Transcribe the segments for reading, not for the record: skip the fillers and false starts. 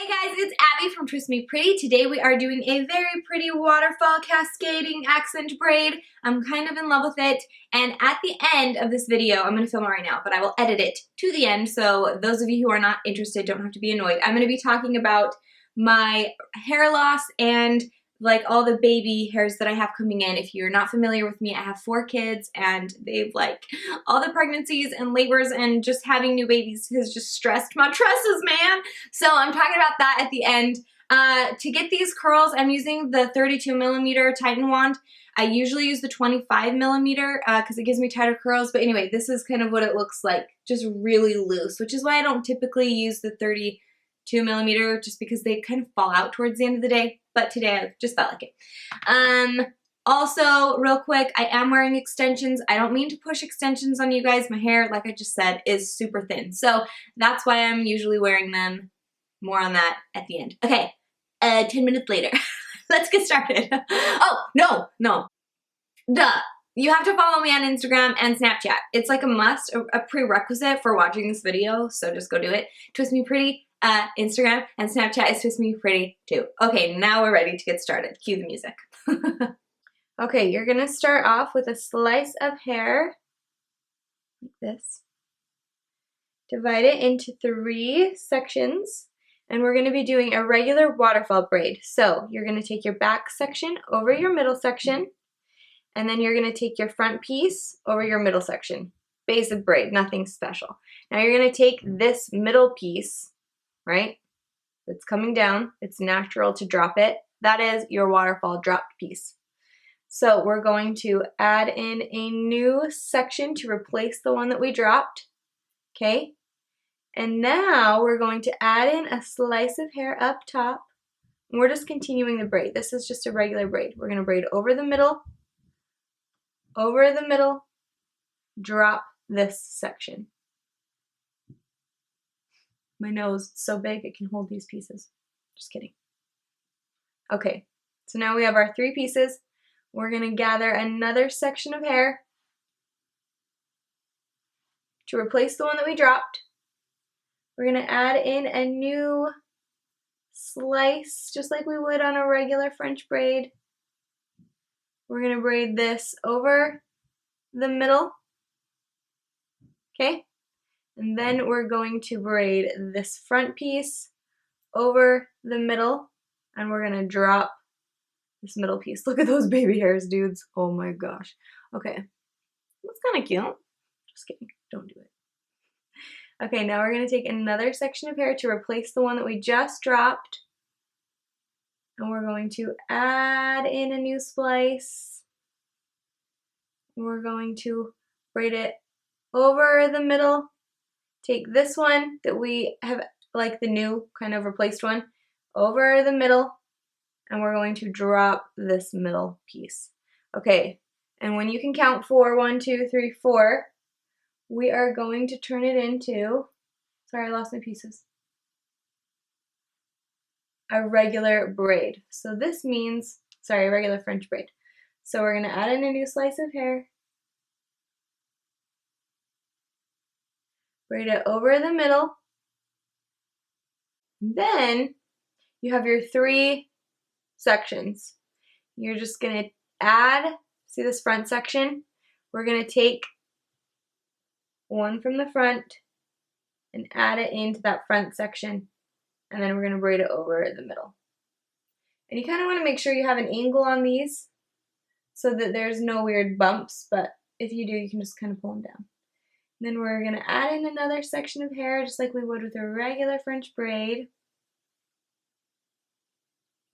Hey guys, it's Abby from Twist Me Pretty. Today we are doing a very pretty waterfall cascading accent braid. I'm kind of in love with it, and at the end of this video, I'm going to film it right now, but I will edit it to the end, so those of you who are not interested don't have to be annoyed. I'm going to be talking about my hair loss and like all the baby hairs that I have coming in. If you're not familiar with me, I have 4 kids, and they've like all the pregnancies and labors and just having new babies has just stressed my tresses, man. So I'm talking about that at the end. To get these curls, I'm using the 32mm Titan wand. I usually use the 25mm because it gives me tighter curls. But anyway, this is kind of what it looks like, just really loose, which is why I don't typically use the 32mm, just because they kind of fall out towards the end of the day. But today I just felt like it. Also, real quick, I am wearing extensions. I don't mean to push extensions on you guys. My hair, like I just said, is super thin. So that's why I'm usually wearing them. More on that at the end. Okay, 10 minutes later. Let's get started. Oh, no. Duh. You have to follow me on Instagram and Snapchat. It's like a must, a prerequisite for watching this video, so just go do it. Twist Me Pretty, Instagram, and Snapchat is Twist Me Pretty too. Okay, now we're ready to get started. Cue the music. Okay, you're gonna start off with a slice of hair, like this. Divide it into 3 sections, and we're gonna be doing a regular waterfall braid. So you're gonna take your back section over your middle section, and then you're gonna take your front piece over your middle section. Basic braid, nothing special. Now you're gonna take this middle piece, right? It's coming down, it's natural to drop it. That is your waterfall dropped piece. So we're going to add in a new section to replace the one that we dropped, okay? And now we're going to add in a slice of hair up top. And we're just continuing the braid. This is just a regular braid. We're gonna braid over the middle, drop this section. My nose is so big it can hold these pieces. Just kidding. Okay, so now we have our 3 pieces. We're gonna gather another section of hair to replace the one that we dropped. We're gonna add in a new slice, just like we would on a regular French braid. We're gonna braid this over the middle, okay? And then we're going to braid this front piece over the middle, and we're gonna drop this middle piece. Look at those baby hairs, dudes. Oh my gosh. Okay, that's kind of cute. Just kidding, don't do it. Okay, now we're gonna take another section of hair to replace the one that we just dropped. And we're going to add in a new splice. We're going to braid it over the middle. Take this one that we have, like the new kind of replaced one, over the middle, and we're going to drop this middle piece. Okay, and when you can count 4, 1, 2, 3, 4, we are going to turn it into, sorry, I lost my pieces, a regular braid. So this means, sorry, a regular French braid. So we're gonna add in a new slice of hair, braid it over the middle. Then you have your 3 sections. You're just gonna add, see this front section? We're gonna take one from the front and add it into that front section, and then we're gonna braid it over the middle. And you kind of want to make sure you have an angle on these so that there's no weird bumps, but if you do, you can just kind of pull them down. And then we're gonna add in another section of hair just like we would with a regular French braid.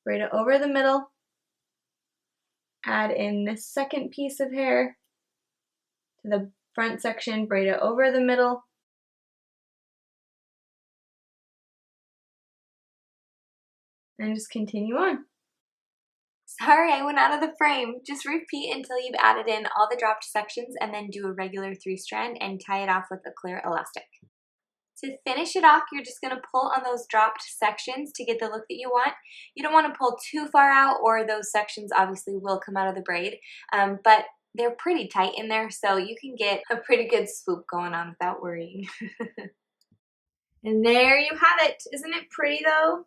Braid it over the middle. Add in this second piece of hair to the front section, braid it over the middle. And just continue on. Sorry, I went out of the frame. Just repeat until you've added in all the dropped sections and then do a regular 3-strand and tie it off with a clear elastic. To finish it off, you're just gonna pull on those dropped sections to get the look that you want. You don't wanna pull too far out or those sections obviously will come out of the braid, but they're pretty tight in there, so you can get a pretty good swoop going on without worrying. And there you have it. Isn't it pretty though?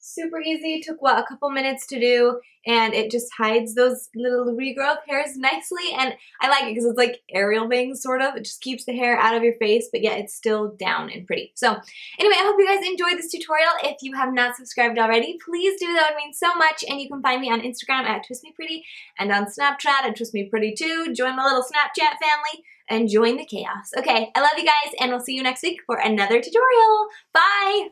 Super easy. It took, what, a couple minutes to do, and it just hides those little regrowth hairs nicely, and I like it because it's like aerial bangs, sort of. It just keeps the hair out of your face, but yet it's still down and pretty. So anyway, I hope you guys enjoyed this tutorial. If you have not subscribed already, please do. That would mean so much, and you can find me on Instagram at TwistMePretty and on Snapchat at TwistMePretty too. Join my little Snapchat family and join the chaos. Okay, I love you guys, and we'll see you next week for another tutorial. Bye!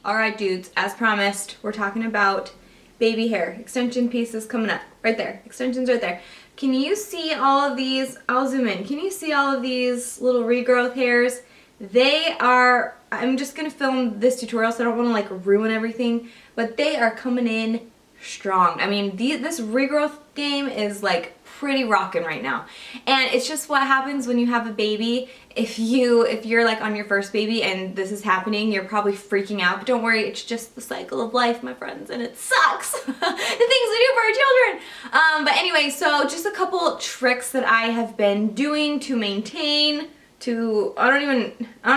Alright dudes, as promised, we're talking about baby hair. Extension pieces coming up. Right there. Extensions right there. Can you see all of these? I'll zoom in. Can you see all of these little regrowth hairs? They are, I'm just going to film this tutorial so I don't want to like ruin everything, but they are coming in strong. I mean, this regrowth game is like pretty rocking right now. And it's just what happens when you have a baby. If you're like on your first baby and this is happening, you're probably freaking out. But don't worry, it's just the cycle of life, my friends, and it sucks. The things we do for our children. But anyway, so just a couple tricks that I have been doing to maintain, to I don't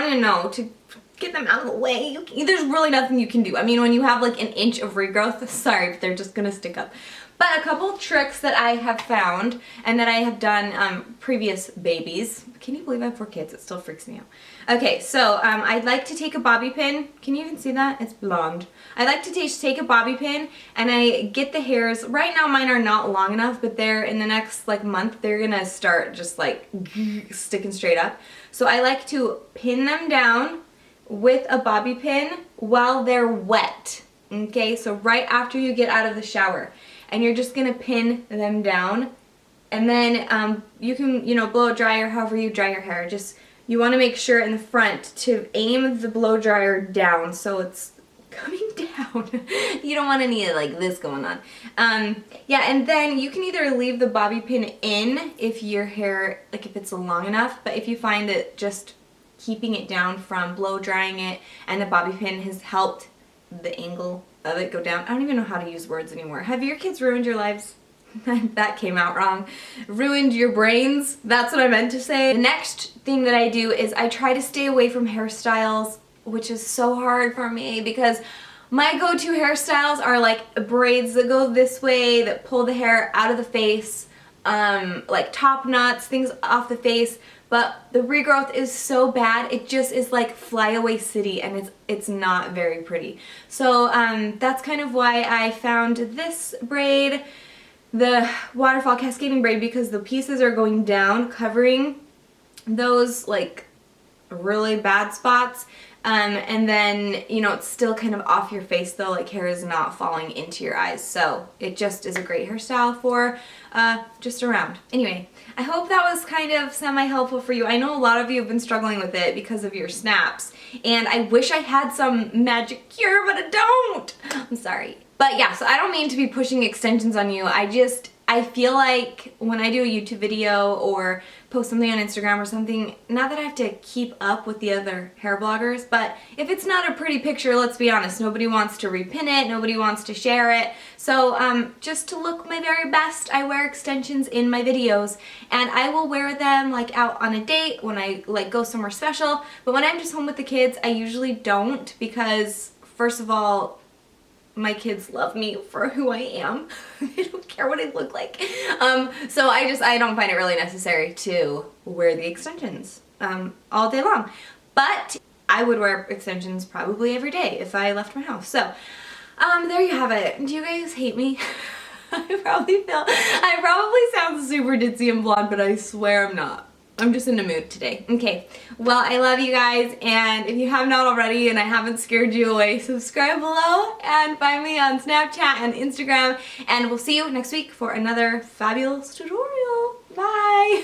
even know, to get them out of the way. There's really nothing you can do. I mean, when you have like an inch of regrowth, sorry, they're just gonna stick up. But a couple tricks that I have found and that I have done previous babies. Can you believe I have 4 kids? It still freaks me out. Okay, so I'd like to take a bobby pin. Can you even see that? It's blonde. I like to take a bobby pin and I get the hairs. Right now mine are not long enough, but they're in the next like month, they're gonna start just like sticking straight up. So I like to pin them down with a bobby pin while they're wet. Okay, so right after you get out of the shower. And you're just gonna pin them down, and then you can, blow it dry or however you dry your hair. Just, you wanna make sure in the front to aim the blow dryer down so it's coming down. You don't want any like this going on. Yeah, and then you can either leave the bobby pin in if your hair, like if it's long enough, but if you find that just keeping it down from blow drying it and the bobby pin has helped the angle of it go down. I don't even know how to use words anymore. Have your kids ruined your lives? That came out wrong. Ruined your brains? That's what I meant to say. The next thing that I do is I try to stay away from hairstyles, which is so hard for me because my go-to hairstyles are like braids that go this way, that pull the hair out of the face, like top knots, things off the face. But the regrowth is so bad, it just is like flyaway city, and it's not very pretty. So that's kind of why I found this braid, the Waterfall Cascading Braid, because the pieces are going down, covering those like really bad spots. And then, it's still kind of off your face though, like hair is not falling into your eyes. So it just is a great hairstyle for just around. Anyway, I hope that was kind of semi-helpful for you. I know a lot of you have been struggling with it because of your snaps, and I wish I had some magic cure, but I don't. I'm sorry. But yeah, so I don't mean to be pushing extensions on you. I feel like when I do a YouTube video or post something on Instagram or something, not that I have to keep up with the other hair bloggers, but if it's not a pretty picture, let's be honest, nobody wants to repin it, nobody wants to share it. So just to look my very best, I wear extensions in my videos, and I will wear them like out on a date when I like go somewhere special, but when I'm just home with the kids, I usually don't, because first of all, my kids love me for who I am. They don't care what I look like. So I don't find it really necessary to wear the extensions all day long. But I would wear extensions probably every day if I left my house. So there you have it. Do you guys hate me? I probably sound super ditzy and blonde, but I swear I'm not. I'm just in the mood today. Okay, well, I love you guys, and if you have not already and I haven't scared you away, subscribe below and find me on Snapchat and Instagram, and we'll see you next week for another fabulous tutorial. Bye!